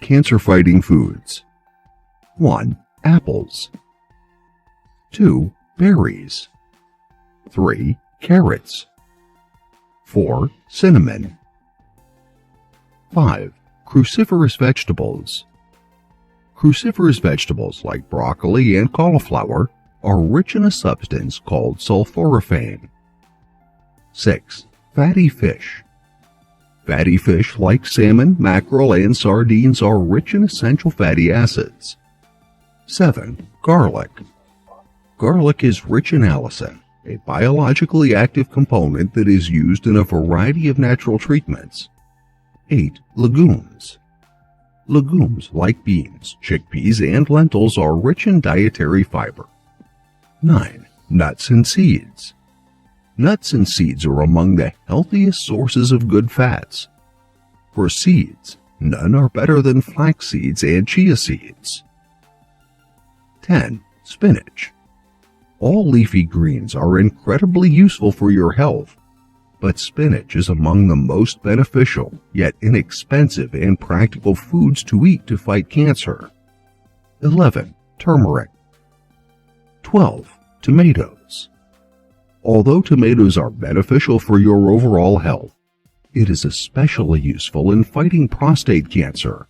Cancer-fighting foods. 1. Apples. 2. Berries. 3. Carrots. 4. Cinnamon. 5. Cruciferous vegetables. Cruciferous vegetables like broccoli and cauliflower are rich in a substance called sulforaphane. 6. Fatty fish. Fatty fish like salmon, mackerel, and sardines are rich in essential fatty acids. 7. Garlic. Garlic is rich in allicin, a biologically active component that is used in a variety of natural treatments. 8. Legumes. Legumes like beans, chickpeas, and lentils are rich in dietary fiber. 9. Nuts and seeds. Nuts and seeds are among the healthiest sources of good fats. For seeds, none are better than flax seeds and chia seeds. 10. Spinach. All leafy greens are incredibly useful for your health, but spinach is among the most beneficial, yet inexpensive and practical foods to eat to fight cancer. 11. Turmeric. 12. Tomatoes. Although tomatoes are beneficial for your overall health, it is especially useful in fighting prostate cancer,